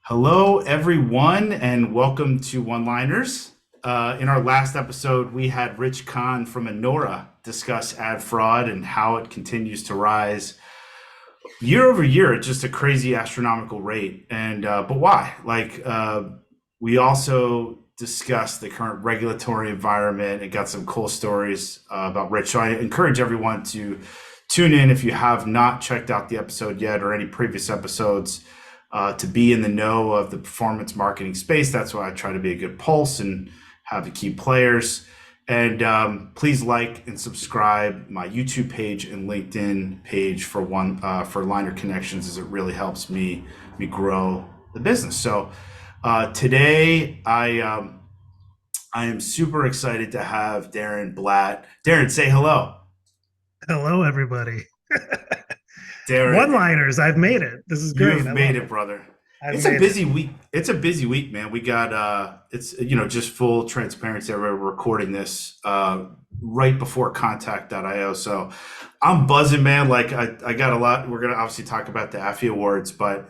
Hello, everyone, and welcome to One Liners. In our last episode, we had Rich Kahn from Enora discuss ad fraud and how it continues to rise year over year at just a crazy astronomical rate. But why? We also discussed the current regulatory environment and got some cool stories about Rich. So I encourage everyone to tune in if you have not checked out the episode yet or any previous episodes to be in the know of the performance marketing space. That's why I try to be a good pulse and have the key players. And please like and subscribe my YouTube page and LinkedIn page for Liner Connections, as it really helps me grow the business. So today I am super excited to have Darren Blatt. Darren, say hello. Hello, everybody. Darren, One-liners. I've made it. This is great. you've I made love it, it. brother. I've It's a made it. busy week. It's a busy week, man. We got it's just full transparency. We're recording this right before contact.io. So I'm buzzing, man. Like I got a lot. We're gonna obviously talk about the AFFY Awards, but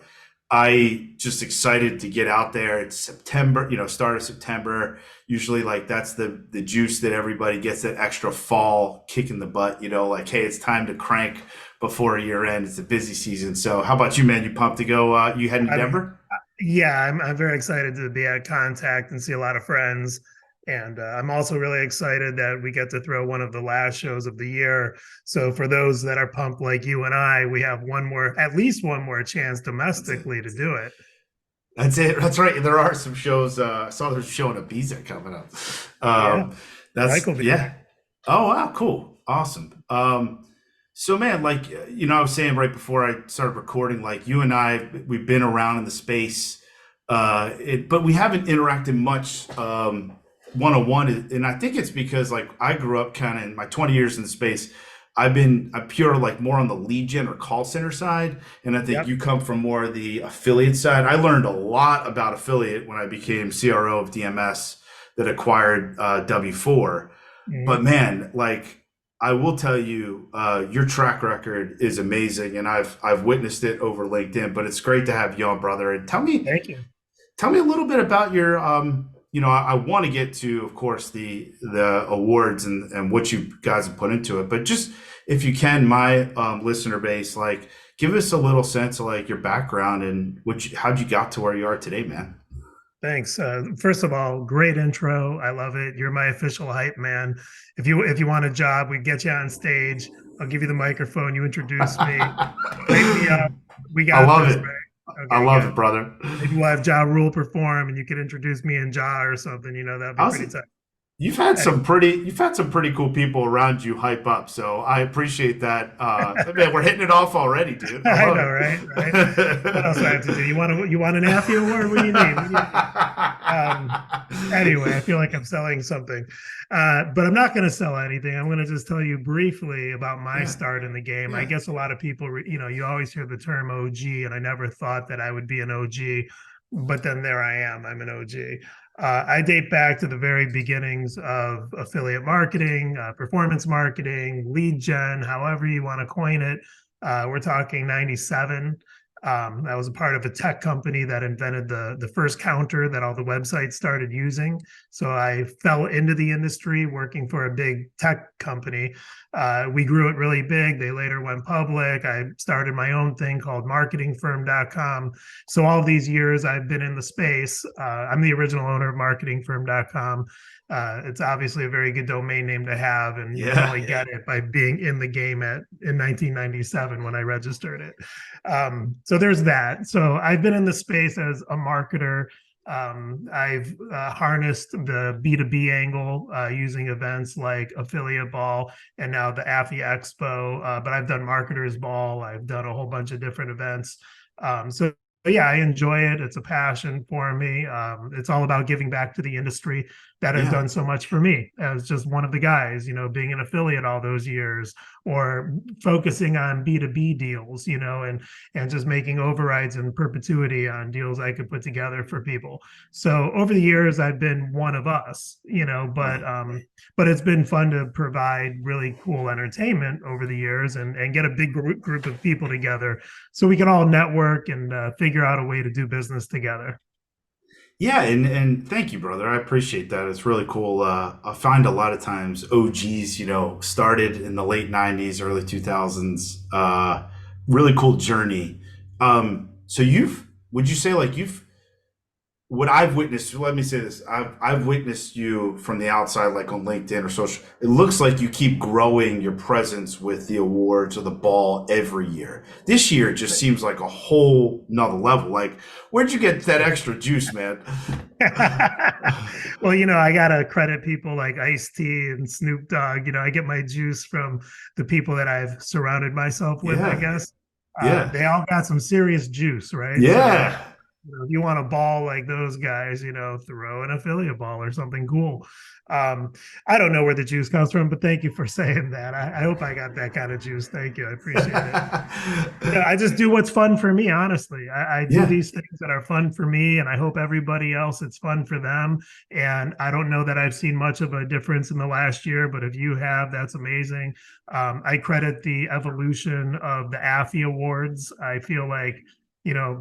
I just excited to get out there. It's September, start of September. Usually like that's the juice that everybody gets, that extra fall kick in the butt, like, hey, it's time to crank before year end. It's a busy season. So how about you, man? You pumped to go you heading to I'm, Denver? yeah, I'm very excited to be at Contact and see a lot of friends. And I'm also really excited that we get to throw one of the last shows of the year. So for those that are pumped like you and I, we have at least one more chance That's it. domestically to do it. That's it. That's right. There are some shows. I saw there's a show in Ibiza coming up. Yeah, Mike That's will be yeah. there. Oh wow, cool, awesome. So man, like I was saying right before I started recording, like you and we've been around in the space, but we haven't interacted much one on one, and I think it's because like I grew up kind of in my 20 years in the space. I'm pure like more on the lead gen or call center side, and I think Yep. you come from more of the affiliate side. I learned a lot about affiliate when I became CRO of DMS that acquired W4. But Mhm. man, like I will tell you, your track record is amazing, and I've witnessed it over LinkedIn. But it's great to have you on, brother. And Thank you. tell me a little bit about your I want to get to, of course, the awards and what you guys have put into it. But just if you can, my listener base, like give us a little sense of like your background and how'd you got to where you are today, man. Thanks. First of all, great intro. I love it. You're my official hype man. If you want a job, we get you on stage. I'll give you the microphone. You introduce me, hype me up. We I got love this, it. right? I Okay, love good. it, brother. Maybe we'll have Ja Rule perform, and you could introduce me and Ja or something. That'd be pretty Awesome. tough. Anyway. You've had some pretty cool people around you hype up, so I appreciate that. Man, we're hitting it off already, dude. I I love know, it. right? Right. What else do I have to do? You want an AFFY award? What do you need? What do you need? Anyway, I feel like I'm selling something, but I'm not going to sell anything. I'm going to just tell you briefly about my Yeah, start in the game. I yeah. guess a lot of people, you always hear the term OG, and I never thought that I would be an OG, but then there I am. I'm an OG. I date back to the very beginnings of affiliate marketing, performance marketing, lead gen, however you want to coin it. We're talking 97. I was a part of a tech company that invented the first counter that all the websites started using. So I fell into the industry working for a big tech company. We grew it really big. They later went public. I started my own thing called marketingfirm.com. So all these years I've been in the space. I'm the original owner of marketingfirm.com. It's obviously a very good domain name to have, and you can Yeah, only yeah. get it by being in the game in 1997 when I registered it. So there's that. So I've been in the space as a marketer. I've harnessed the B2B angle using events like Affiliate Ball and now the AFFY Expo. But I've done Marketers Ball. I've done a whole bunch of different events. So yeah, I enjoy it. It's a passion for me. It's all about giving back to the industry. that have Yeah. done so much for me as just one of the guys, being an affiliate all those years, or focusing on B2B deals, and just making overrides in perpetuity on deals I could put together for people. So over the years, I've been one of us, Right. but it's been fun to provide really cool entertainment over the years, and get a big group of people together so we can all network and figure out a way to do business together. Yeah, and thank you, brother. I appreciate that. It's really cool. I find a lot of times OGs, started in the late '90s, early 2000s. Really cool journey. So would you say like you've what I've witnessed, let me say this. I've witnessed you from the outside, like on LinkedIn or social. It looks like you keep growing your presence with the awards or the ball every year. This year it just seems like a whole nother level. Like, where'd you get that extra juice, man? Well, I gotta credit people like Ice T and Snoop Dogg. I get my juice from the people that I've surrounded myself with, I Yeah, guess. yeah, They all got some serious juice, right? So yeah. if you want a ball like those guys, throw an affiliate ball or something cool. Um, I don't know where the juice comes from, but thank you for saying that. I hope I got that kind of juice. Thank you. I appreciate it. I just do what's fun for me, honestly. I do Yeah, these things that are fun for me, and I hope everybody else it's fun for them. And I don't know that I've seen much of a difference in the last year, but if you have, that's amazing. I credit the evolution of the AFFY Awards. I feel like,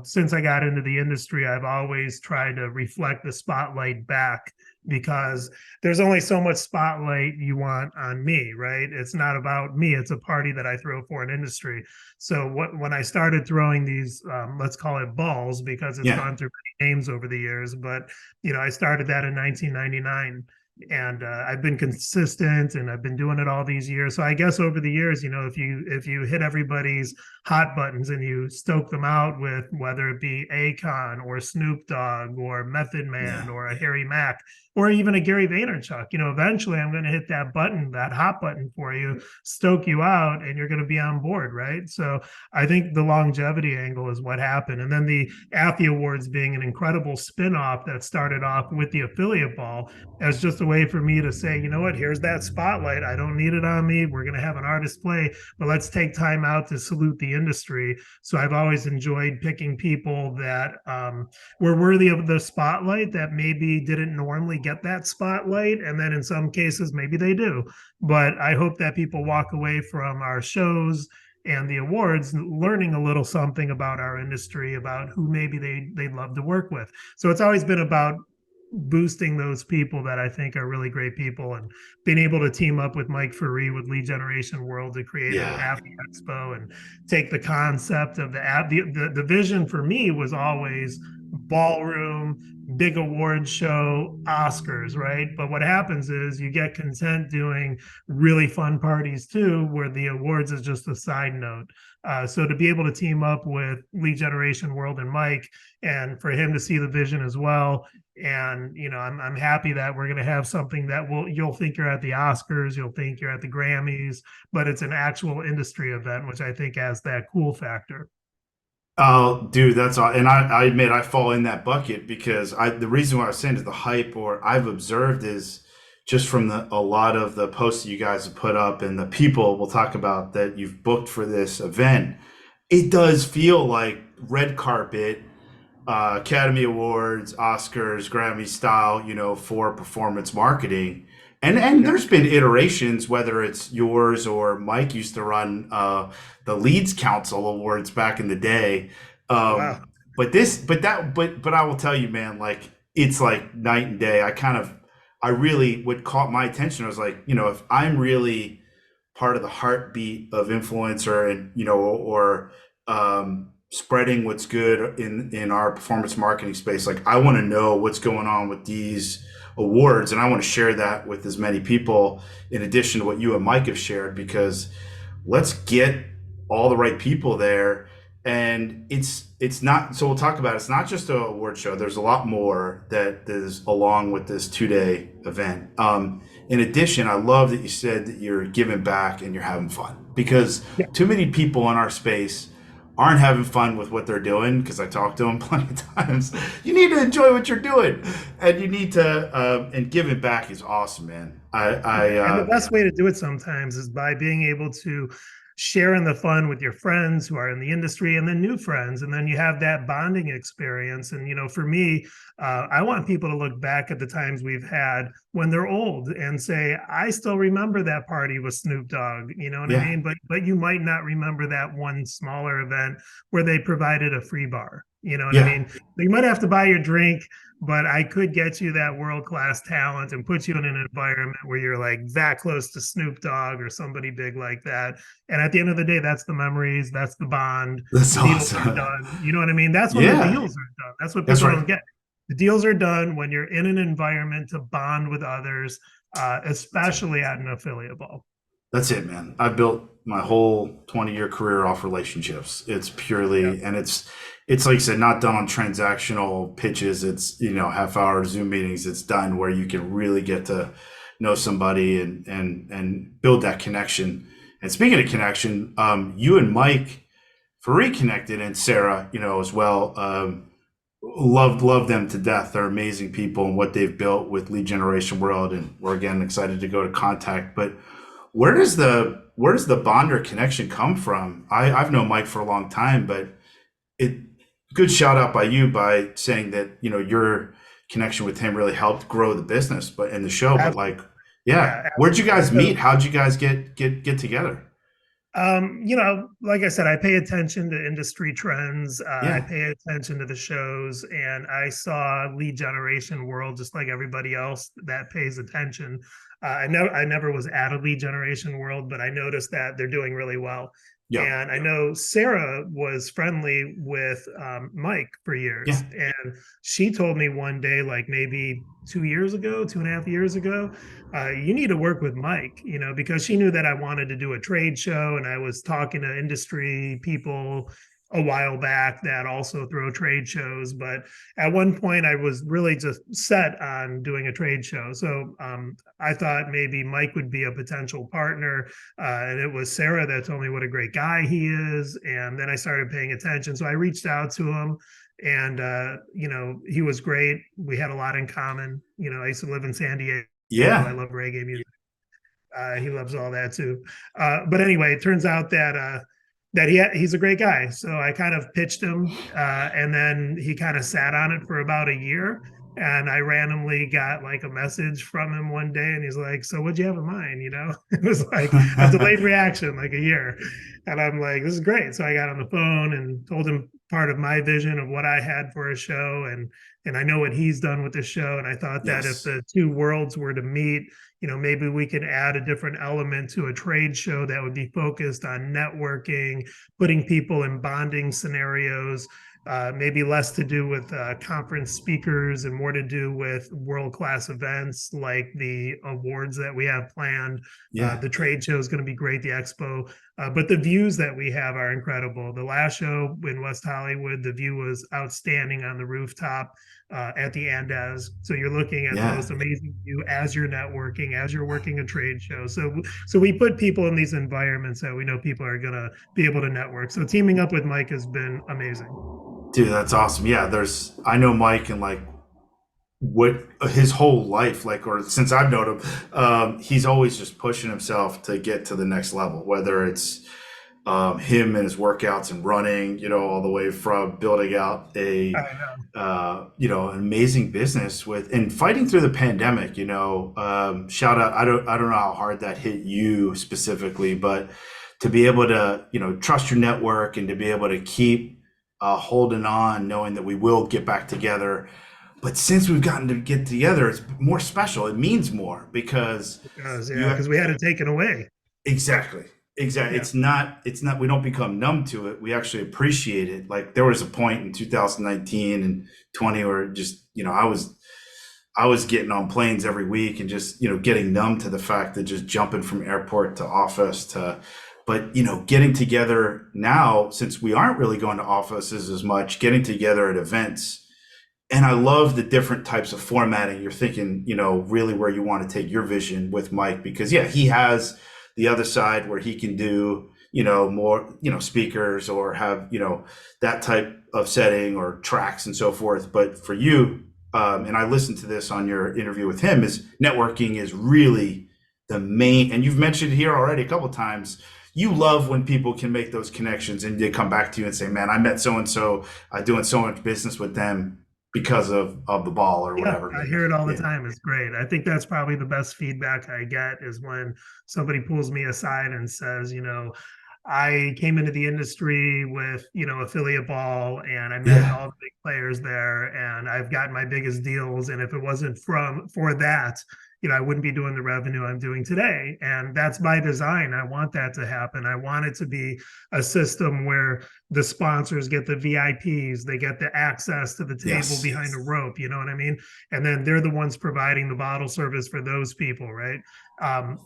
since I got into the industry, I've always tried to reflect the spotlight back, because there's only so much spotlight you want on me, right? It's not about me, it's a party that I throw for an industry. So when I started throwing these, let's call it balls, because it's yeah. gone through many names over the years, but I started that in 1999, and I've been consistent, and I've been doing it all these years. So I guess over the years, if you hit everybody's hot buttons and you stoke them out with whether it be Akon or Snoop Dogg or Method Man Yeah. or a Harry Mack or even a Gary Vaynerchuk, eventually I'm going to hit that button, that hot button for you, stoke you out, and you're going to be on board, right? So I think the longevity angle is what happened. And then the AFFY Awards being an incredible spinoff that started off with the affiliate ball as just a way for me to say, you know what, here's that spotlight. I don't need it on me. We're going to have an artist play, but let's take time out to salute the industry. So I've always enjoyed picking people that were worthy of the spotlight, that maybe didn't normally get that spotlight. And then in some cases, maybe they do. But I hope that people walk away from our shows and the awards learning a little something about our industry, about who maybe they'd love to work with. So it's always been about boosting those people that I think are really great people, and being able to team up with Mike Faree with Lead Generation World to create an Yeah. AFFY Expo and take the concept of the app. The vision for me was always ballroom, big award show, Oscars, right? But what happens is you get content doing really fun parties too, where the awards is just a side note. So to be able to team up with Lead Generation World and Mike, and for him to see the vision as well, and I'm happy that we're going to have something that you'll think you're at the Oscars, you'll think you're at the Grammys, but it's an actual industry event, which I think has that cool factor. Oh, dude, that's all. And I admit I fall in that bucket because the reason why I was saying is the hype or I've observed is just from a lot of the posts that you guys have put up and the people we'll talk about that you've booked for this event. It does feel like red carpet, Academy Awards, Oscars, Grammy style, for performance marketing. And Yeah. there's been iterations, whether it's yours or Mike used to run the Leads Council Awards back in the day. Oh, wow. But I will tell you, man, like it's like night and day. I really, what caught my attention was like, if I'm really part of the heartbeat of influencer and or spreading what's good in our performance marketing space, like I want to know what's going on with these awards and I want to share that with as many people in addition to what you and Mike have shared, because let's get all the right people there. And it's not, so we'll talk about it. It's not just a award show. There's a lot more that is along with this 2 day event. In addition, I love that you said that you're giving back and you're having fun, because Yeah. too many people in our space aren't having fun with what they're doing, because I talk to them plenty of times. You need to enjoy what you're doing, and you need to and giving back is awesome, man. And the best way to do it sometimes is by being able to share in the fun with your friends who are in the industry and then new friends. And then you have that bonding experience. And, for me, I want people to look back at the times we've had when they're old and say, I still remember that party with Snoop Dogg. You know what I Yeah, mean? But you might not remember that one smaller event where they provided a free bar. You know what I yeah, mean? You might have to buy your drink, but I could get you that world class talent and put you in an environment where you're like that close to Snoop Dogg or somebody big like that. And at the end of the day, that's the memories, that's the bond. that's The deals are awesome. done. You know what I mean? That's when the Yeah, deals are done. That's what that's people right. don't get. The deals are done when you're in an environment to bond with others, especially at an affiliate ball. That's it, man. I built my whole 20-year career off relationships. It's Yeah. purely, and it's like you said, not done on transactional pitches. It's, half hour Zoom meetings. It's done where you can really get to know somebody and build that connection. And speaking of connection, you and Mike for reconnected, and Sarah, as well. Love them to death. They're amazing people and what they've built with Lead Generation World, and we're again excited to go to Contact. But where does the bond or connection come from? I've known Mike for a long time, but it good shout out by you by saying that your connection with him really helped grow the business, but in the show. But like, yeah, Yeah, where'd you absolutely. guys So meet? How'd you guys get together? like I said, I pay attention to industry trends. I Yeah, pay attention to the shows, and I saw Lead Generation World just like everybody else that pays attention. I never was at a Lead Generation World, but I noticed that they're doing really well. yeah, And I know Sarah was friendly with Mike for yeah, years, and she told me one day, like maybe 2 years ago, 2.5 years ago, you need to work with Mike, because she knew that I wanted to do a trade show and I was talking to industry people a while back that also throw trade shows. But at one point, I was really just set on doing a trade show. So I thought maybe Mike would be a potential partner. And it was Sarah that told me what a great guy he is. And then I started paying attention. So I reached out to him and he was great. We had a lot in common. I used to live in San Diego. I yeah, love reggae music. He loves all that too. But anyway, it turns out that he's a great guy. So I kind of pitched him, and then he kind of sat on it for about a year. And I randomly got like a message from him one day, and he's like, "So what'd you have in mind?" It was like a delayed reaction, like a year. And I'm like, "This is great." So I got on the phone and told him part of my vision of what I had for a show, and I know what he's done with the show. And I thought that if yes, the two worlds were to meet, maybe we could add a different element to a trade show that would be focused on networking, putting people in bonding scenarios, maybe less to do with conference speakers and more to do with world class events like the awards that we have planned. yeah, The trade show is going to be great, the expo, but the views that we have are incredible. The last show in West Hollywood, the view was outstanding on the rooftop at the Andes. So you're looking at the yeah. most amazing view as you're networking, as you're working a trade show. So we put people in these environments that we know people are gonna be able to network. So teaming up with Mike has been amazing. Dude, that's awesome. Yeah, I know Mike, and like what his whole life, like, or since I've known him, he's always just pushing himself to get to the next level, whether it's him and his workouts and running, all the way from building out I a know. an amazing business with and fighting through the pandemic. Shout out. I don't know how hard that hit you specifically, but to be able to trust your network and to be able to keep holding on, knowing that we will get back together. But since we've gotten to get together, it's more special. It means more because Because you yeah, because we had it taken away. exactly. Exactly. Yeah. It's not we don't become numb to it. We actually appreciate it. Like there was a point in 2019 and 20 where just, I was getting on planes every week and just, getting numb to the fact that just jumping from airport to office to but getting together now since we aren't really going to offices as much, getting together at events. And I love the different types of formatting. You're thinking, really where you want to take your vision with Mike because yeah, he has the other side where he can do, more, speakers or have, that type of setting or tracks and so forth. But for you, and I listened to this on your interview with him, is networking is really the main, and you've mentioned here already a couple times, you love when people can make those connections and they come back to you and say, man, I met so and so, doing so much business with them because of the ball or Yeah, whatever. I hear it all the Yeah. time. It's great. I think that's probably the best feedback I get is when somebody pulls me aside and says, I came into the industry with, affiliate ball and I met Yeah. all the big players there and I've gotten my biggest deals. And if it wasn't for that, I wouldn't be doing the revenue I'm doing today. And that's by design. I want that to happen. I want it to be a system where the sponsors get the VIPs, they get the access to the table Yes. behind a rope, you know what I mean? And then they're the ones providing the bottle service for those people, right? Um,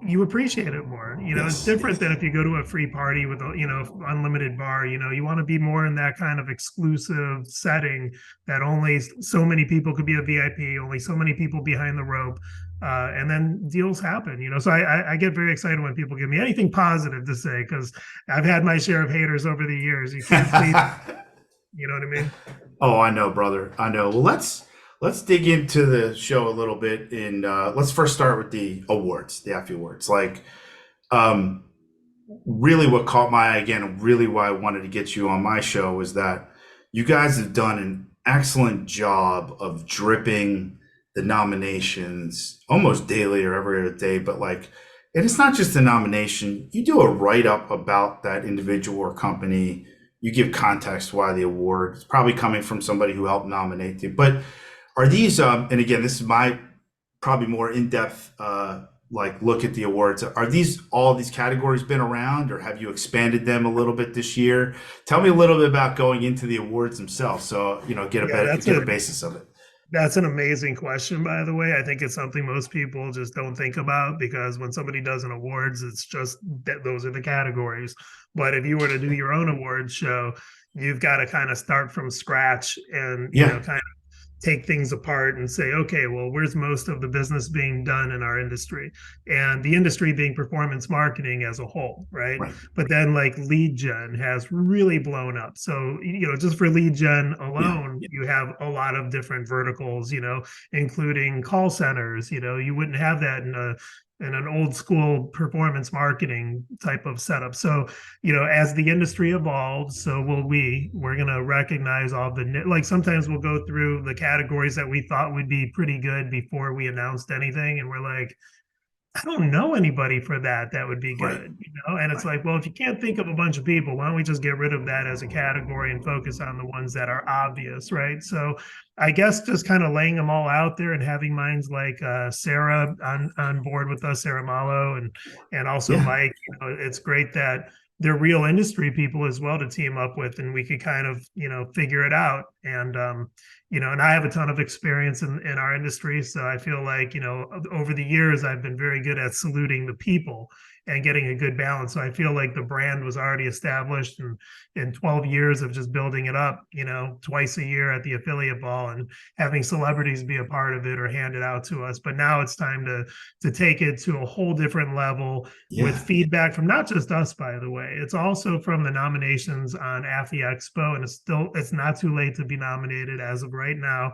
you appreciate it more. It's Yes. different than if you go to a free party with a, unlimited bar. You want to be more in that kind of exclusive setting that only so many people could be a VIP, only so many people behind the rope. And then deals happen, So I get very excited when people give me anything positive to say because I've had my share of haters over the years. You can't please, you know what I mean? Oh, I know, brother. I know. Well, let's dig into the show a little bit. And let's first start with the awards, the AFFY Awards. Like, um, really, what caught my eye again, really why I wanted to get you on my show was that you guys have done an excellent job of dripping the nominations almost daily or every other day. But like, and it's not just the nomination. You do a write up about that individual or company. You give context why the award is probably coming from somebody who helped nominate you. But are these, and again, this is my probably more in-depth like look at the awards. Are these all these categories been around or have you expanded them a little bit this year? Tell me a little bit about going into the awards themselves so get Yeah, get a basis of it. that's an amazing question, by the way. I think it's something most people just don't think about because when somebody does an awards, it's just that those are the categories. But if you were to do your own awards show, you've got to kind of start from scratch and, Yeah. kind take things apart and say, okay, well, where's most of the business being done in our industry? And the industry being performance marketing as a whole, right? Right. But then like lead gen has really blown up. So, just for lead gen Yeah. alone, you have a lot of different verticals, including call centers. You wouldn't have that in an old school performance marketing type of setup. So, as the industry evolves, so will we. We're going to recognize all the, like sometimes we'll go through the categories that we thought would be pretty good before we announced anything. And we're like, I don't know anybody for that would be Right. good. And it's like, well, if you can't think of a bunch of people, why don't we just get rid of that as a category and focus on the ones that are obvious, right? So I guess just kind of laying them all out there and having minds like Sarah on board with us, Sarah Malo, and also Yeah. Mike. It's great that they're real industry people as well to team up with, and we could kind of figure it out. And I have a ton of experience in our industry. So I feel like, over the years, I've been very good at saluting the people and getting a good balance. So I feel like the brand was already established and in 12 years of just building it up, twice a year at the affiliate ball and having celebrities be a part of it or hand it out to us. But now it's time to take it to a whole different level with Yeah. feedback from not just us, by the way. It's also from the nominations on AFFY Expo, and it's not too late to be nominated as of right now.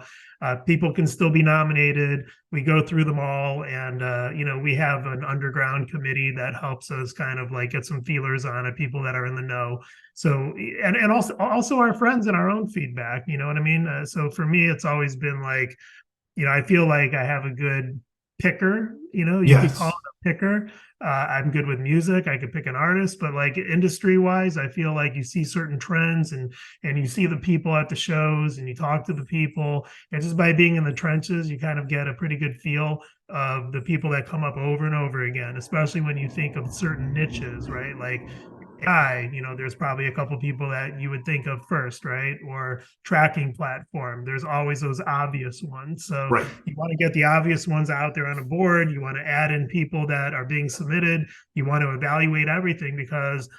People can still be nominated. We go through them all, and we have an underground committee that helps us kind of like get some feelers on it, people that are in the know. So and also our friends and our own feedback. You know what I mean? So for me, it's always been like, I feel like I have a good picker. You could call Yes. it a picker. I'm good with music. I could pick an artist, but like industry wise, I feel like you see certain trends and you see the people at the shows and you talk to the people. And just by being in the trenches, you kind of get a pretty good feel of the people that come up over and over again, especially when you think of certain niches, right? Like AI, there's probably a couple people that you would think of first, right? Or tracking platform. There's always those obvious ones. So Right. you want to get the obvious ones out there on a board. You want to add in people that are being submitted. You want to evaluate everything because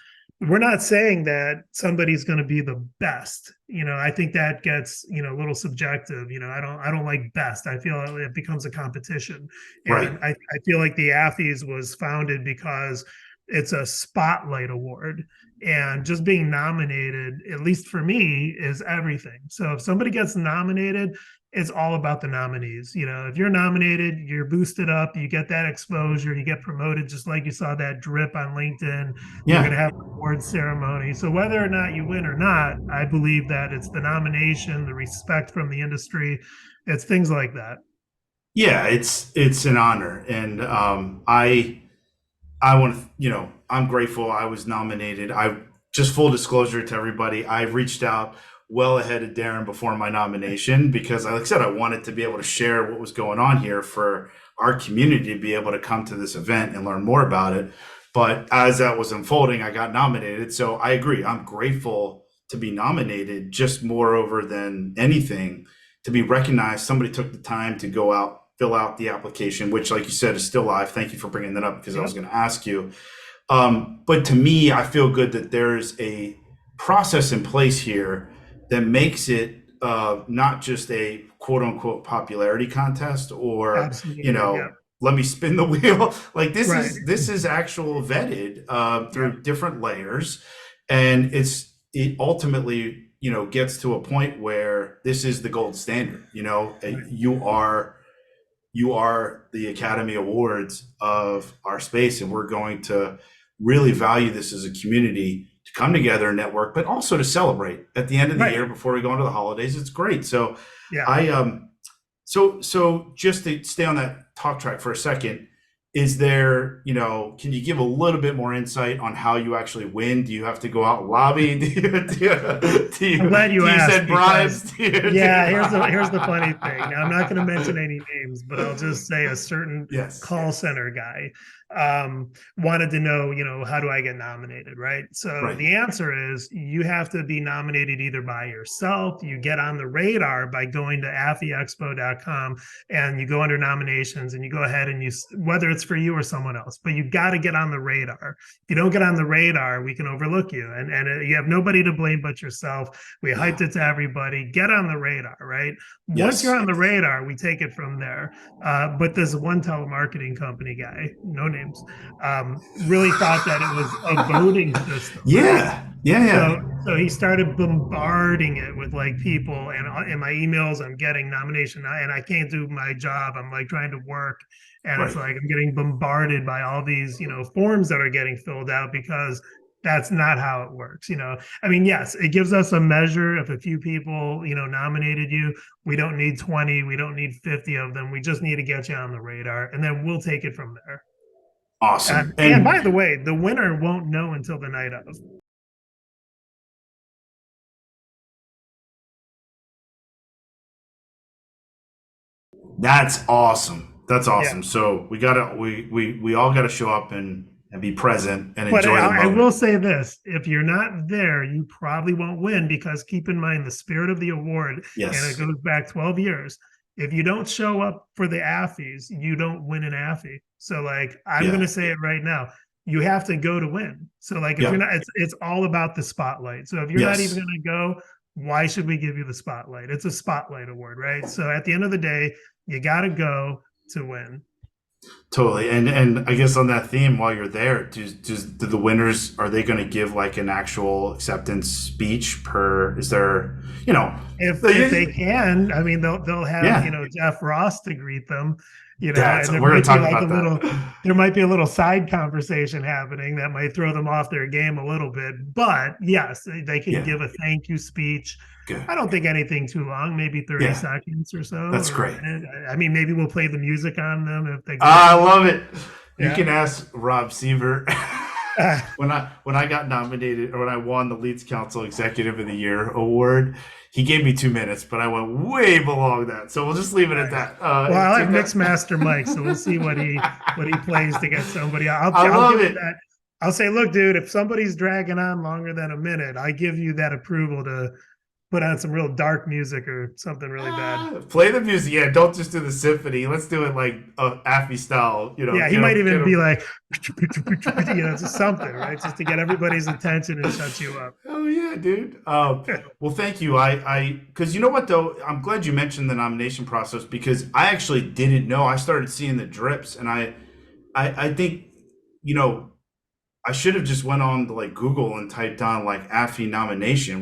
we're not saying that somebody's going to be the best. I think that gets, a little subjective. I don't like best. I feel it becomes a competition. Right. And I feel like the AFFYs was founded because It's a spotlight award. And just being nominated, at least for me, is everything. So if somebody gets nominated, it's all about the nominees. If you're nominated, you're boosted up, you get that exposure, you get promoted, just like you saw that drip on LinkedIn. You're going Yeah. to have an award ceremony. So whether or not you win or not, I believe that it's the nomination, the respect from the industry, it's things like that. Yeah, it's an honor, and I want to, I'm grateful I was nominated. I just full disclosure to everybody, I reached out well ahead of Darren before my nomination because, like I said, I wanted to be able to share what was going on here for our community to be able to come to this event and learn more about it. But as that was unfolding, I got nominated. So I agree. I'm grateful to be nominated, just moreover than anything, to be recognized. Somebody took the time to go out, fill out the application, which, like you said, is still live. Thank you for bringing that up because I was Yep, going to ask you. But to me, I feel good that there's a process in place here that makes it not just a quote unquote popularity contest or, absolutely. Yep. let me spin the wheel. Like Right. this is actual vetted Yep. through different layers, and it ultimately gets to a point where this is the gold standard. Right. You are the Academy Awards of our space, and we're going to really value this as a community to come together and network, but also to celebrate at the end of the Right. year before we go into the holidays. It's great. So Yeah. I so just to stay on that talk track for a second, is there, can you give a little bit more insight on how you actually win? Do you have to go out and lobby? I'm glad you Do you asked send bribes? because yeah, here's the funny thing. Now I'm not going to mention any names, but I'll just say a certain Yes. call center guy wanted to know, how do I get nominated, right? So Right. the answer is you have to be nominated either by yourself, you get on the radar by going to affyexpo.com and you go under nominations and you go ahead and whether it's for you or someone else, but you got to get on the radar. If you don't get on the radar, we can overlook you, and you have nobody to blame but yourself. We hyped Yeah. it to everybody. Get on the radar, right? Once you're Yes. on the radar, we take it from there. But this one telemarketing company guy, no names, really thought that it was a voting system, right? Yeah. Yeah. So Yeah. so he started bombarding it with like people, and in my emails I'm getting nomination, and I can't do my job. I'm like trying to work, and it's Right. like I'm getting bombarded by all these forms that are getting filled out because that's not how it works. I mean, yes, it gives us a measure. If a few people nominated you, we don't need 20, we don't need 50 of them. We just need to get you on the radar, and then we'll take it from there. Awesome. And And by the way, the winner won't know until the night of. that's awesome. That's Yeah. awesome. So we all gotta show up and be present and But enjoy the I will moment. say this: if you're not there, you probably won't win because keep in mind the spirit of the award, and it Yes. goes back 12 years. If you don't show up for the AFFYs, you don't win an AFFY. So, like, I'm going Yeah. to say it right now: you have to go to win. So, like, if you're Yep. not, it's all about the spotlight. So, if you're not even Yes. going to go, why should we give you the spotlight? It's a spotlight award, right? So, at the end of the day, you got to go to win. Totally. And I guess on that theme, while you're there, do the winners, are they gonna give like an actual acceptance speech per, is there, If they they- can, I mean, they'll have yeah, Jeff Ross to greet them, that's, and we're gonna talk about that. there might be a little side conversation happening that might throw them off their game a little bit. But yes, they can Yeah. give a thank you speech. Good. I don't think anything too long, maybe 30 Yeah. seconds or so, That's or a great. minute. I mean, maybe we'll play the music on them if they go I for it. love it. You Yeah. can ask Rob Seaver. Uh, When I got nominated, or when I won the Leeds Council Executive of the Year award, he gave me 2 minutes, but I went way below that. So we'll just leave it at nice. that. Well, I'll have Take mixed that. master Mike, so we'll see what he plays to get somebody. I I'll love give him it. that. I'll say, look, dude, if somebody's dragging on longer than a minute, I give you that approval to put on some real dark music or something really bad. Play the music. Yeah, don't just do the symphony. Let's do it like AFFY style. Yeah, he Get might them, get even be them. like, just something, right? Just to get everybody's attention and shut you up. Oh yeah, dude. Well, thank you. Because you know what though, I'm glad you mentioned the nomination process because I actually didn't know. I started seeing the drips, and I think, you know, I should have just went on to like Google and typed on like AFFY nomination,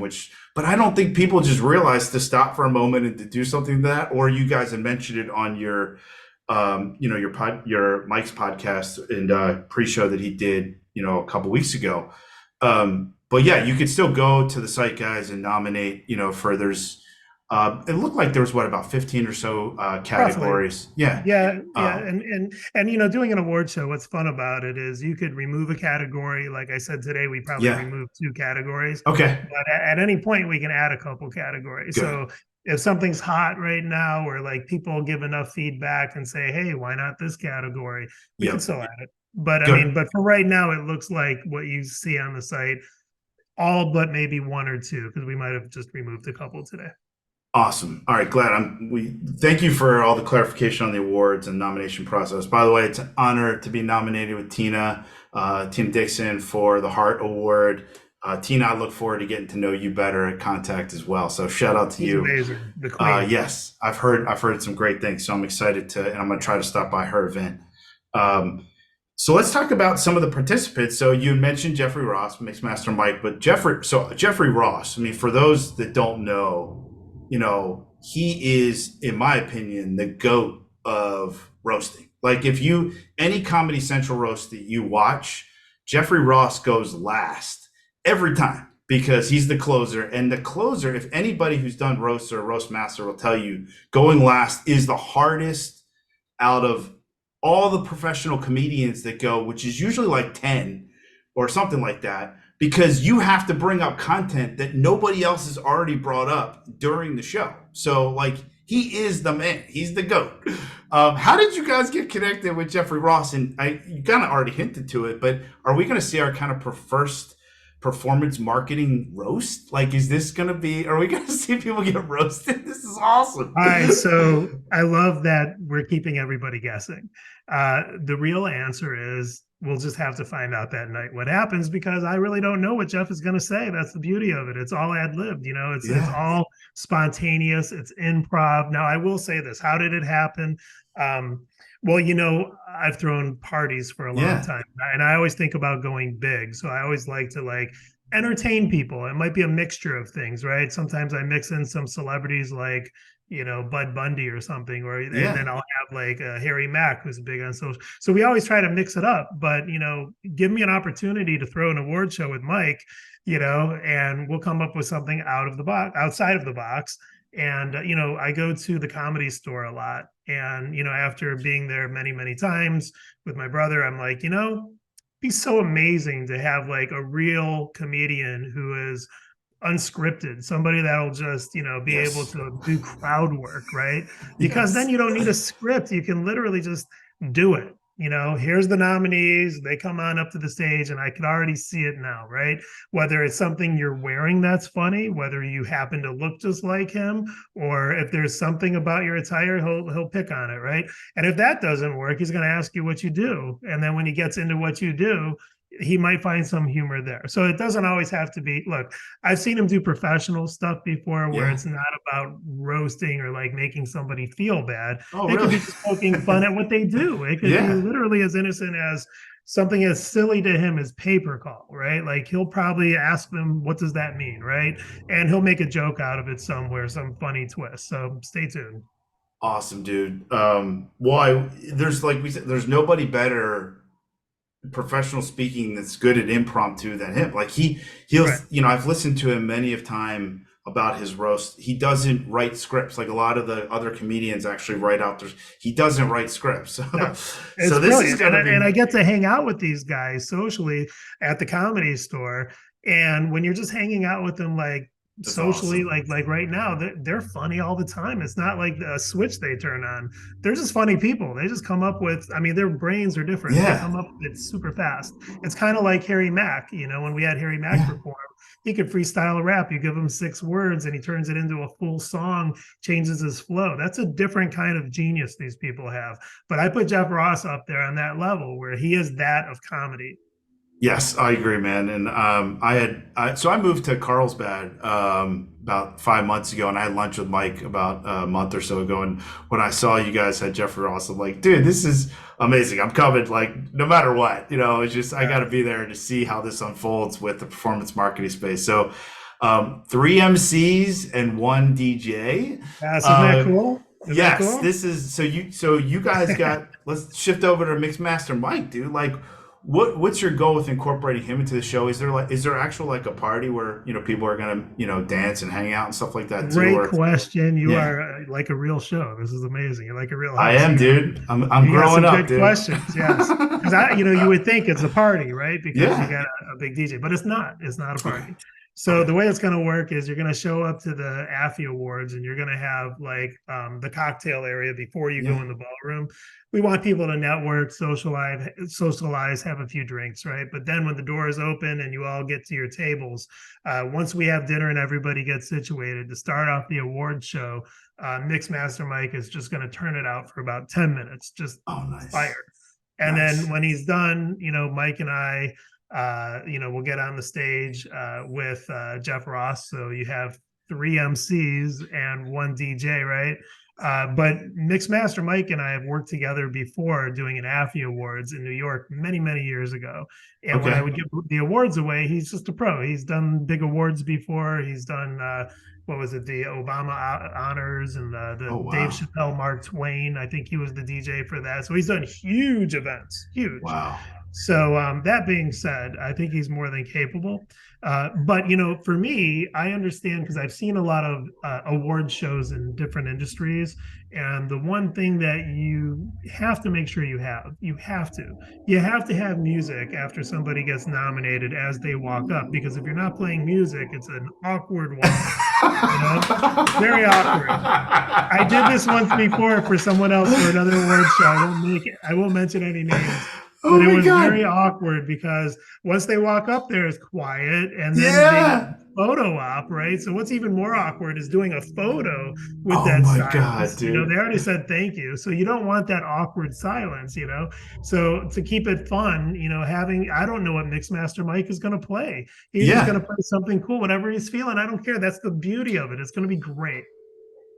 but I don't think people just realize to stop for a moment and to do something like that. Or you guys had mentioned it on your, your Mike's podcast and pre-show that he did, a couple weeks ago. But yeah, you could still go to the site, guys, and nominate. For it looked like there was what about 15 or so Roughly. categories. Yeah. Yeah, Um, and doing an award show, what's fun about it is you could remove a category. Like I said today, we probably yeah. removed two categories, Okay. but at any point we can add a couple categories. Good. So if something's hot right now, or like people give enough feedback and say, "Hey, why not this category?" We can Yep. still add it. But I mean, Good. but for right now, it looks like what you see on the site, all but maybe one or two, because we might have just removed a couple today. Awesome. All right, glad we thank you for all the clarification on the awards and nomination process. By the way, it's an honor to be nominated with Tina Dixon for the Heart Award. Tina, I look forward to getting to know you better at Contact as well. So shout out to She's you. amazing, the queen. Yes, I've heard some great things. So I'm excited and I'm gonna try to stop by her event. Um, so let's talk about some of the participants. So you mentioned Jeffrey Ross, Mixmaster Mike, but Jeffrey Ross. I mean, for those that don't know, he is, in my opinion, the GOAT of roasting. Like if any Comedy Central roast that you watch, Jeffrey Ross goes last every time because he's the closer. And the closer, if anybody who's done roasts or Roastmaster will tell you, going last is the hardest out of all the professional comedians that go, which is usually like 10 or something like that, because you have to bring up content that nobody else has already brought up during the show. So, like, he is the man. He's the GOAT. How did you guys get connected with Jeffrey Ross? And you kind of already hinted to it, but are we going to see our kind of first performance marketing roast? Like, is this going to be, are we going to see people get roasted? This is awesome. All right, so I love that we're keeping everybody guessing. The real answer is we'll just have to find out that night what happens, because I really don't know what Jeff is going to say. That's the beauty of it. It's all ad libbed, it's Yeah. all spontaneous. It's improv. Now I will say this: how did it happen? Well, I've thrown parties for a long Yeah. time, and I always think about going big. So I always like to entertain people. It might be a mixture of things, right? Sometimes I mix in some celebrities like, Bud Bundy or something, and Yeah. then I'll have like Harry Mack, who's big on social. So we always try to mix it up. But give me an opportunity to throw an award show with Mike, and we'll come up with something outside of the box. And I go to the Comedy Store a lot, and after being there many, many times with my brother, I'm like, be so amazing to have like a real comedian who is unscripted, somebody that'll just, be able Yes. to do crowd work, right? Because then Yes. you don't need a script. You can literally just do it. Here's the nominees. They come on up to the stage, and I can already see it now, right? Whether it's something you're wearing that's funny, whether you happen to look just like him, or if there's something about your attire, he'll pick on it, right? And if that doesn't work, he's going to ask you what you do. And then when he gets into what you do, he might find some humor there. So it doesn't always have to be, look, I've seen him do professional stuff before where Yeah. it's not about roasting or like making somebody feel bad. Oh, It could really? be just poking fun at what they do. It could be Yeah. literally as innocent as something as silly to him as paper call, right? Like he'll probably ask them, what does that mean, right? And he'll make a joke out of it somewhere, some funny twist. So stay tuned. Awesome, dude. There's like we said, there's nobody better professional speaking that's good at impromptu than him. Like he'll, Right. I've listened to him many of time about his roast. He doesn't write scripts like a lot of the other comedians actually write out their. He doesn't write scripts. No, So it's this is brilliant. And, gonna and I be. get to hang out with these guys socially at the Comedy Store. And when you're just hanging out with them, like That's socially, awesome. like right now, they're funny all the time. It's not like a switch they turn on. They're just funny people. They just come up with, I mean, their brains are different. They Yeah. come up with it super fast. It's kind of like Harry Mack, when we had Harry Mack Yeah. perform, he could freestyle a rap. You give him 6 words and he turns it into a full song, changes his flow. That's a different kind of genius these people have. But I put Jeff Ross up there on that level where he is that of comedy. Yes, I agree, man. And so I moved to Carlsbad about 5 months ago, and I had lunch with Mike about a month or so ago. And when I saw you guys had Jeffrey Ross, I'm like, dude, this is amazing. I'm coming, like, no matter what. It's just I got Yeah. to be there to see how this unfolds with the performance marketing space. So, three MCs and one DJ. Yes, isn't that Uh, cool? Isn't that yes, cool? this is so you guys got. Let's shift over to Mixmaster Mike, dude. Like, what's your goal with incorporating him into the show? Is there actual like a party where people are gonna dance and hang out and stuff like that too? Great Or question. You yeah, are like a real show. This is amazing. You're like a real I host. am, dude. I'm You got growing some up, good dude. questions. Yes. Because you would think it's a party, right? Because you Yeah. got a big DJ, but it's not. It's not a Okay. party. So Okay. the way it's going to work is you're going to show up to the AFFY Awards and you're going to have like the cocktail area before you go Yeah. in the ballroom. We want people to network, socialize, have a few drinks, right? But then when the doors open and you all get to your tables, once we have dinner and everybody gets situated to start off the award show, Mixmaster Mike is just going to turn it out for about 10 minutes, just Oh, nice. fire. And then Nice. when he's done, Mike and I, we'll get on the stage with Jeff Ross. So you have three MCs and one DJ, right? But Mixmaster Mike and I have worked together before doing an AFFY Awards in New York many, many years ago. And when I Okay. would give the awards away, he's just a pro. He's done big awards before. He's done what was it, the Obama honors and the Oh, Dave wow. Chappelle Mark Twain. I think he was the DJ for that. So he's done huge events, huge. Wow. So that being said, I think he's more than capable. But for me, I understand because I've seen a lot of award shows in different industries, and the one thing that you have to make sure you have to have music after somebody gets nominated as they walk up. Because if you're not playing music, it's an awkward walk up. You know, very awkward. I did this once before for someone else for another award show. I won't mention any names, Oh but it my was very God. awkward because once they walk up there, it's quiet, and then they do Yeah. photo op, right? So what's even more awkward is doing a photo with Oh that my God, silence. They dude. already said thank you, so you don't want that awkward silence. So to keep it fun, having I don't know what Mixmaster Mike is going to play. He's just going Yeah. to play something cool, whatever he's feeling. I don't care. That's the beauty of it. It's going to be great.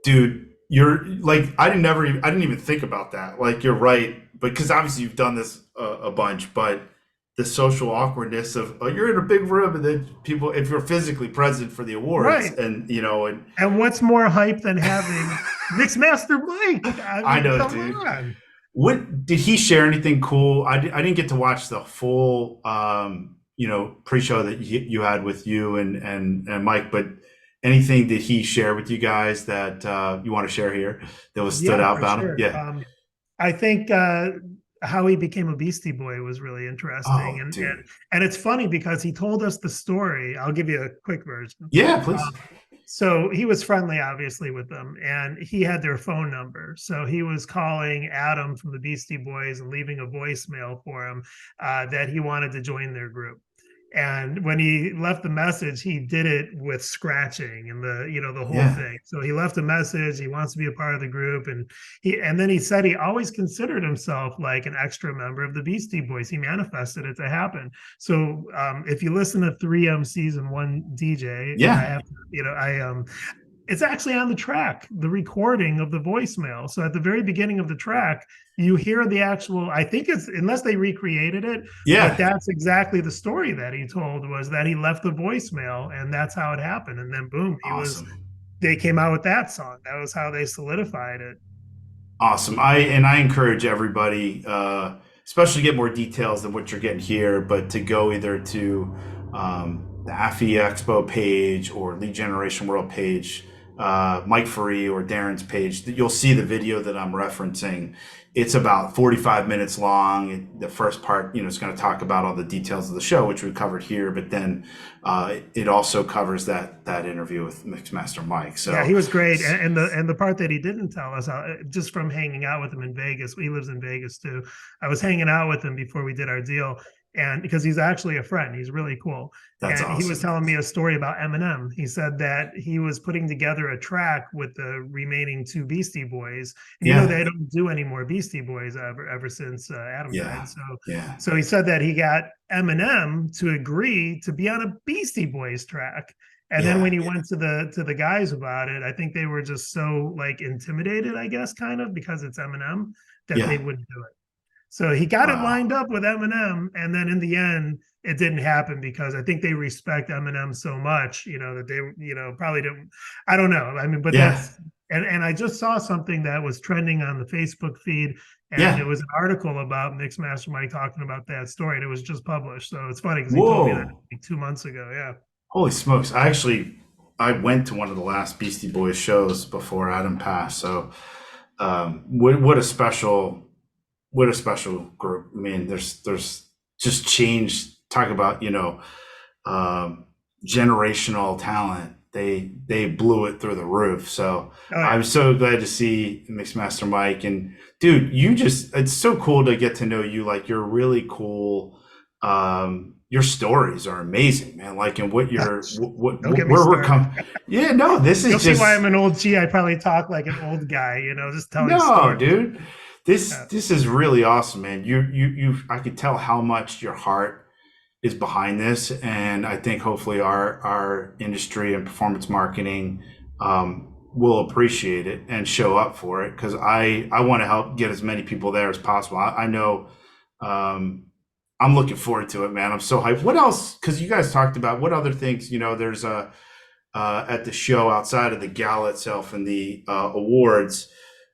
Dude, you're like I didn't even think about that. Like you're right, because obviously you've done this a bunch, but the social awkwardness of you're in a big room and then people if you're physically present for the awards Right. and And what's more hype than having Mixmaster Mike? I I mean, know, come dude. on. What did he share anything cool? I didn't get to watch the full pre-show that you had with you and Mike, but anything did he share with you guys that you want to share here that was stood Yeah, out for about him? sure. Yeah. I think how he became a Beastie Boy was really interesting, Oh, and dude. it's funny because he told us the story. I'll give you a quick version. Yeah, please. Um, so he was friendly, obviously, with them, and he had their phone number. So he was calling Adam from the Beastie Boys and leaving a voicemail for him that he wanted to join their group. And when he left the message, he did it with scratching and the whole Yeah. thing. So he left a message. He wants to be a part of the group, and then he said he always considered himself like an extra member of the Beastie Boys. He manifested it to happen. So if you listen to three MCs and one DJ, and I Yeah. have, it's actually on the track, the recording of the voicemail. So at the very beginning of the track, you hear the actual, I think it's, unless they recreated it, but Yeah. that's exactly the story that he told, was that he left the voicemail and that's how it happened. And then boom, Awesome. they came out with that song. That was how they solidified it. Awesome. I encourage everybody, especially to get more details than what you're getting here, but to go either to the AFFY Expo page or Lead Generation World page, Mike Free or Darren's page. You'll see the video that I'm referencing. It's about 45 minutes long. The first part, is going to talk about all the details of the show, which we covered here, but then it also covers that interview with Mixmaster Mike. Yeah, So, he was great, and the part that he didn't tell us, just from hanging out with him in Vegas, he lives in Vegas too. I was hanging out with him before we did our deal, and because he's actually a friend, he's really cool. That's And he was awesome. telling me a story about Eminem. He said that he was putting together a track with the remaining two Beastie Boys, and Yeah. they don't do any more Beastie Boys ever since Adam died. Yeah. So Yeah. so he said that he got Eminem to agree to be on a Beastie Boys track. And then when Yeah. he went to the guys about it, I think they were just so like intimidated, I guess, kind of because it's Eminem, that they Yeah. wouldn't do it. So he got it Wow. lined up with Eminem, and then in the end, it didn't happen because I think they respect Eminem so much, that they, probably didn't. I don't know. I mean, but Yeah. that's and I just saw something that was trending on the Facebook feed, and it Yeah. was an article about Mixmaster Mike talking about that story, and it was just published. So it's funny because he told me that Whoa. like 2 months ago. Yeah. Holy smokes. I went to one of the last Beastie Boys shows before Adam passed. So what a special group. I mean, there's just change. Talk about, um, generational talent. They blew it through the roof. So Oh I'm yeah. so glad to see Mixmaster Mike. And dude, it's so cool to get to know you. Like, you're really cool. Your stories are amazing, man. Like, and Don't get me where we're started. coming. Yeah, no, this You'll is see why I'm just, an old G. I probably talk like an old guy, just telling no, stories. dude. This Yeah. this is really awesome, man. I could tell how much your heart is behind this, and I think hopefully our industry and performance marketing will appreciate it and show up for it, because I want to help get as many people there as possible. I know, I'm looking forward to it, man. I'm so hyped. What else? Because you guys talked about what other things, there's a at the show outside of the gala itself and the awards.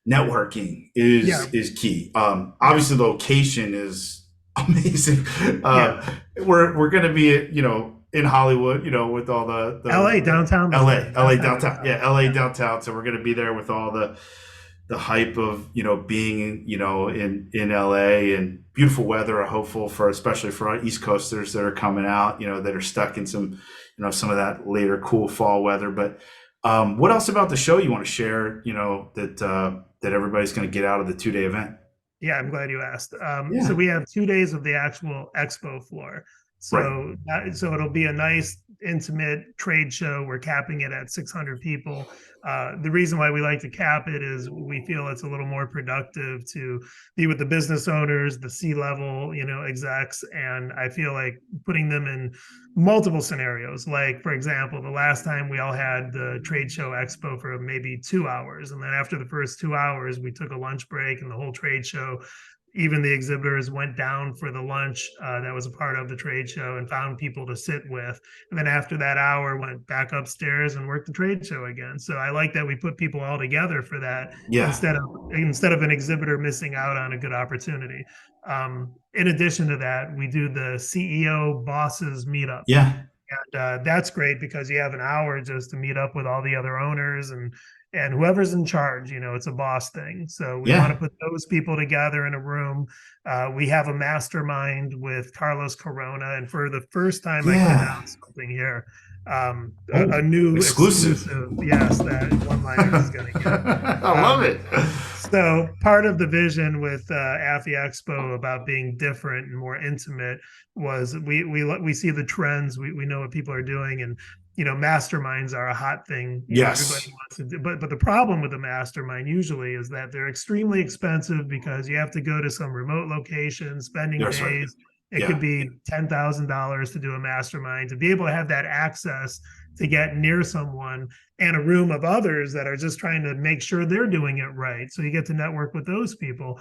Networking Yeah. is key. Yeah. Obviously, the location is amazing. Yeah. We're gonna be in Hollywood, with all LA downtown is the LA best type of downtown, town. yeah, LA Yeah. downtown. So we're gonna be there with all the hype of being in LA, and beautiful weather. Are hopeful for, especially for our East Coasters that are coming out, that are stuck in some of that later cool fall weather. But what else about the show you want to share? That everybody's going to get out of the 2 day event. Yeah, I'm glad you asked. So Yeah. we have 2 days of the actual expo floor. Right. So it'll be a nice, intimate trade show. We're capping it at 600 people. The reason why we like to cap it is we feel it's a little more productive to be with the business owners, the C-level, execs, and I feel like putting them in multiple scenarios. Like, for example, the last time we all had the trade show expo for maybe 2 hours. And then after the first 2 hours, we took a lunch break and the whole trade show, even the exhibitors went down for the lunch that was a part of the trade show and found people to sit with. And then after that hour, went back upstairs and worked the trade show again. So I like that we put people all together for that Yeah. instead of an exhibitor missing out on a good opportunity. In addition to that, we do the CEO bosses meetup. Yeah. And that's great because you have an hour just to meet up with all the other owners and whoever's in charge. It's a boss thing. So we want to Yeah. put those people together in a room. We have a mastermind with Carlos Corona, and for the first time, I can Yeah. announce something here. A Oh, new exclusive. exclusive, yes, that One Liners is going to get. I love Um, it. so part of the vision with AFFY Expo about being different and more intimate was we see the trends, we know what people are doing, and masterminds are a hot thing. Everybody Yes. wants to do, but the problem with the mastermind usually is that they're extremely expensive because you have to go to some remote location, spending That's right. days. It could Yeah. be $10,000 to do a mastermind. To be able to have that access to get near someone and a room of others that are just trying to make sure they're doing it right. So you get to network with those people.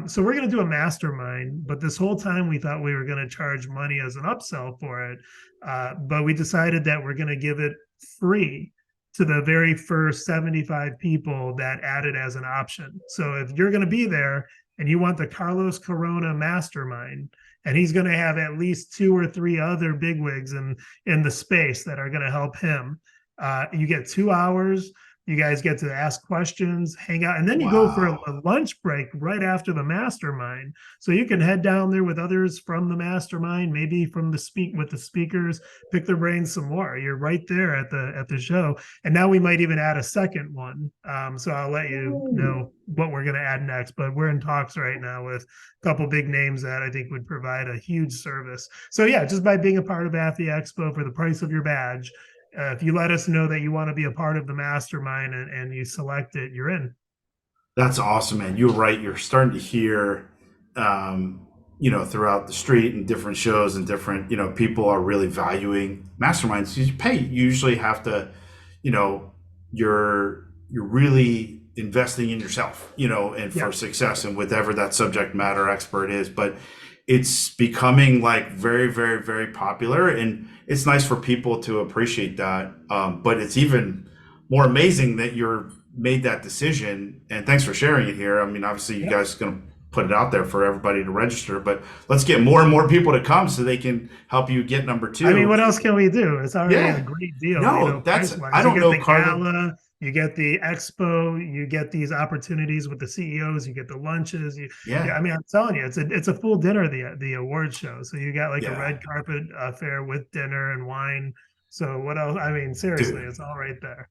So we're going to do a mastermind, but this whole time we thought we were going to charge money as an upsell for it. But we decided that we're going to give it free to the very first 75 people that add it as an option. So if you're going to be there and you want the Carlos Corona mastermind, and he's going to have at least 2 or 3 other bigwigs in the space that are going to help him. You get 2 hours. You guys get to ask questions, hang out, and then you go for Wow. a lunch break right after the mastermind. So you can head down there with others from the mastermind, maybe from the speak with the speakers, pick their brains some more. You're right there at the show, and now we might even add a second one. So I'll let you Ooh. know what we're going to add next. But we're in talks right now with a couple big names that I think would provide a huge service. So yeah, just by being a part of AFFY Expo for the price of your badge, if you let us know that you want to be a part of the mastermind and you select it, you're in. That's awesome, man. You're right. You're starting to hear, throughout the street and different shows and different, people are really valuing masterminds. You pay. You usually have to, you know, you're really investing in yourself, and Yeah. for success and whatever that subject matter expert is. But it's becoming like very, very, very popular, and it's nice for people to appreciate that. But it's even more amazing that you're made that decision. And thanks for sharing it here. I mean, obviously, you Yeah. guys are going to put it out there for everybody to register, but let's get more and more people to come so they can help you get number I mean, two. what else can we do? It's already a Yeah. great deal, No, price I wise. You don't get know, the Carla. gala, you get the expo, you get these opportunities with the CEOs, you get the lunches. Yeah, Yeah. I mean, I'm telling you, it's a full dinner, the award show. So you got like a Yeah. red carpet affair with dinner and wine. So what else? I mean, seriously, Dude, it's all right there.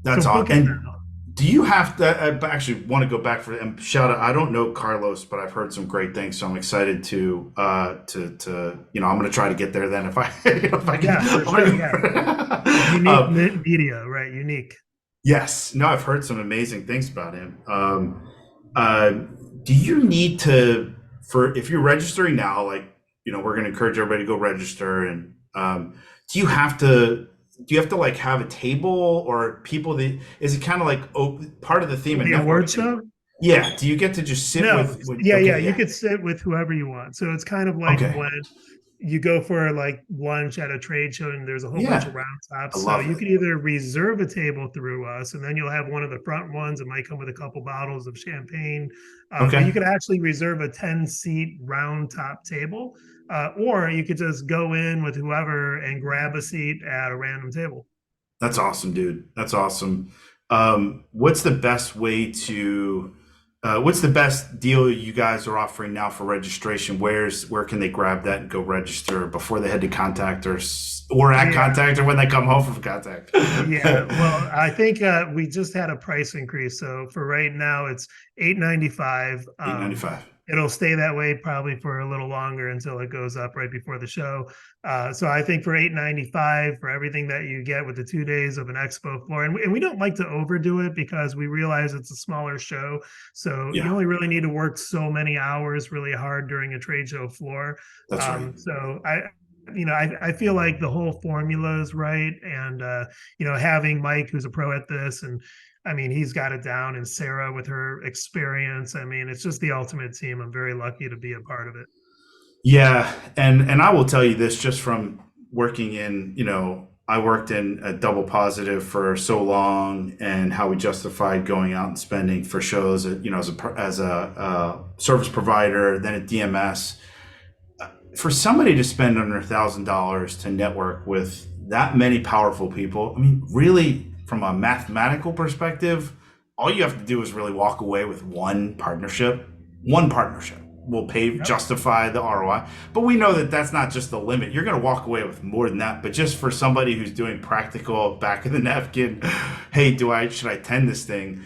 So that's all. book it And now. do you have to? I actually want to go back for and shout out. I don't know Carlos, but I've heard some great things, so I'm excited to I'm going to try to get there then if I if I can. Yeah, for sure. Yeah, unique media, right? Unique. Yes, no, I've heard some amazing things about him. Uh, do you need to for if you're registering now? Like we're going to encourage everybody to go register, and do you have to? Do you have to like have a table or people that is it kind of like part of the theme For of the award networking? show? Yeah. Do you get to just sit No, with when? yeah, Okay. you Yeah. could sit with whoever you want. So it's kind of like Okay. when you go for like lunch at a trade show and there's a whole bunch Yeah. of round I tops. So love you it. can either reserve a table through us and then you'll have one of the front ones. It might come with a couple bottles of champagne, but Okay. you could actually reserve a 10-seat round top table, or you could just go in with whoever and grab a seat at a random table. That's awesome, dude. That's awesome. What's the best way to? What's the best deal you guys are offering now for registration? Where can they grab that and go register before they head to contact or at Yeah. contact or when they come home from contact? Yeah, well, I think we just had a price increase. So for right now, it's 8.95. $8.95. It'll stay that way probably for a little longer until it goes up right before the show. So I think for 8.95 for everything that you get with the 2 days of an expo floor, and we don't like to overdo it because we realize it's a smaller show. So you Yeah, only really need to work so many hours really hard during a trade show floor. that's right. So I feel like the whole formula is right. And, having Mike, who's a pro at this, and I mean, he's got it down, and Sarah with her experience. I mean, it's just the ultimate team. I'm very lucky to be a part of it. Yeah, and I will tell you this just from working in, I worked in a double positive for so long, and how we justified going out and spending for shows, as a service provider, then at DMS. For somebody to spend under $1,000 to network with that many powerful people, I mean, really, from a mathematical perspective, all you have to do is really walk away with one partnership. One partnership will pay Yep. justify the ROI. But we know that that's not just the limit. You're going to walk away with more than that. But just for somebody who's doing practical back of the napkin, hey, should I attend this thing?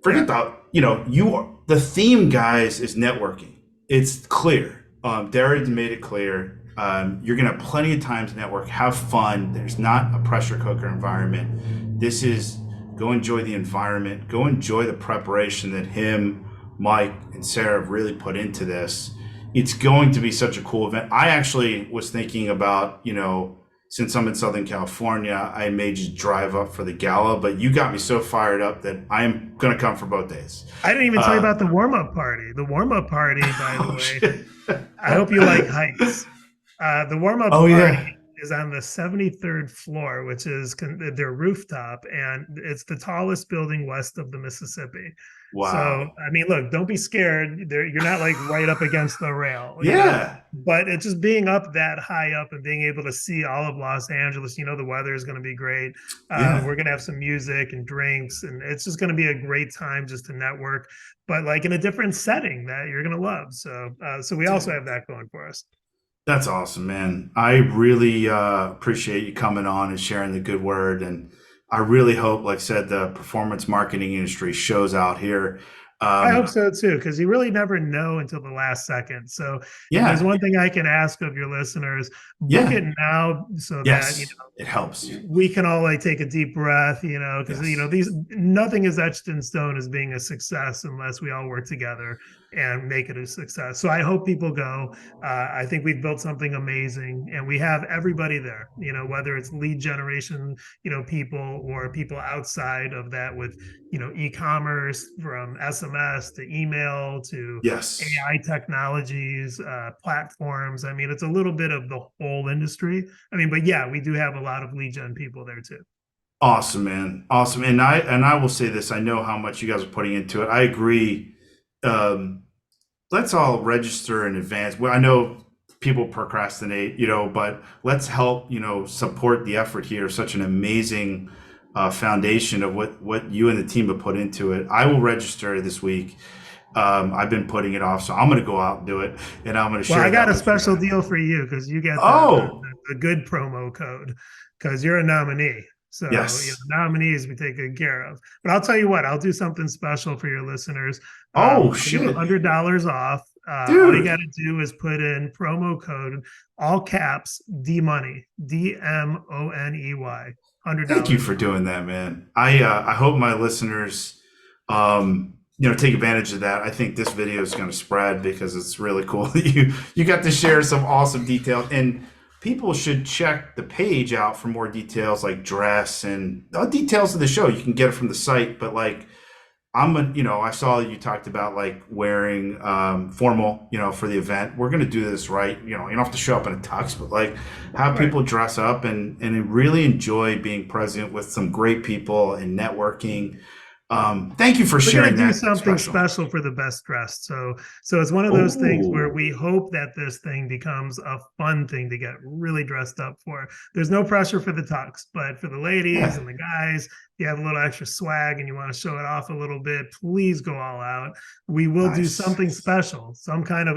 Forget Yeah. about the theme, guys, is networking. It's clear. Darren made it clear. You're gonna have plenty of time to network, have fun. There's not a pressure cooker environment. This is go enjoy the environment, go enjoy the preparation that him, Mike, and Sarah have really put into this. It's going to be such a cool event. I actually was thinking about, since I'm in Southern California, I may just drive up for the gala, but you got me so fired up that I am going to come for both days. I didn't even tell you about the warm up party. The warm up party, by the Oh, way, shit. I hope you like hikes. The warm up Oh, party yeah. is on the 73rd floor, which is their rooftop, and it's the tallest building west of the Mississippi. So, Wow. I mean, look, don't be scared. You're not like right up against the rail, Yeah. but it's just being up that high up and being able to see all of Los Angeles. The weather is going to be great. Yeah. We're going to have some music and drinks, and it's just going to be a great time just to network, but like in a different setting that you're going to love. So we also Dude. have that going for us. That's awesome, man. I really appreciate you coming on and sharing the good word. And I really hope, like I said, the performance marketing industry shows out here. I hope Um, so too, because you really never know until the last second. So if there's yeah. one thing I can ask of your listeners, book Yeah. it now so that Yes. It helps. we can all like take a deep breath, because Yes. these nothing is etched in stone as being a success unless we all work together and make it a success. So I hope people go. I think we've built something amazing, and we have everybody there. Whether it's lead generation, people or people outside of that with e-commerce, from SMS to email to Yes. AI technologies, platforms. I mean, it's a little bit of the whole industry. I mean, but yeah, we do have a lot of lead gen people there too. Awesome, man. Awesome. And I will say this. I know how much you guys are putting into it. I agree. Um, let's all register in advance. Well, I know people procrastinate, but let's help, support the effort here. Such an amazing foundation of what you and the team have put into it. I will register this week. I've been putting it off, so I'm going to go out and do it, and I'm going to Well, share I got that a with you special guys. deal for you because you get Oh, the good promo code because you're a nominee. So, yes. nominees we take good care of. But I'll tell you what, I'll do something special for your listeners. Oh, I'll give you shit. $100 off. All you got Dude, to do is put in promo code, all caps, D money, DMONEY, thank you $100 for off. doing that, man. I hope my listeners take advantage of that. I think this video is going to spread because it's really cool that you got to share some awesome details, and people should check the page out for more details like dress and details of the show. You can get it from the site, but like I saw you talked about like wearing formal, for the event. We're gonna do this right. You don't have to show up in a tux, but like have Right. people dress up and really enjoy being present with some great people and networking. Thank you for We're going to sharing do that something special. special for the best dressed. So it's one of those things where Oh, we hope that this thing becomes a fun thing to get really dressed up for. There's no pressure for the tux, but for the ladies yeah, and the guys, you have a little extra swag and you want to show it off a little bit, please go all out. We will do nice. something special, some kind of,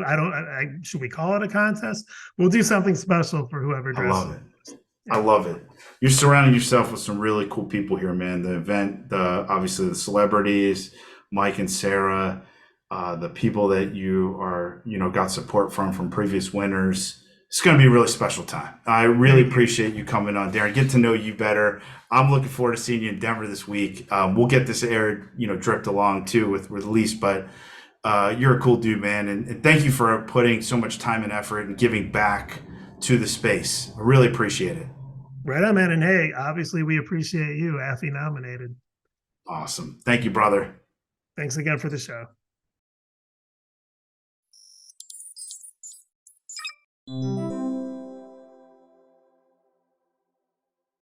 should we call it a contest? We'll do something special for whoever I love dresses. it. I Yeah. love it. You're surrounding yourself with some really cool people here, man. The event, obviously the celebrities, Mike and Sarah, the people that you are, got support from previous winners. It's going to be a really special time. I really Thank you. appreciate you coming on, Darren. Get to know you better. I'm looking forward to seeing you in Denver this week. We'll get this aired, dripped along too with release, but you're a cool dude, man. And thank you for putting so much time and effort and giving back to the space. I really appreciate it. Right on, man. And hey, obviously we appreciate you, AFFY nominated. Awesome. Thank you, brother. Thanks again for the show.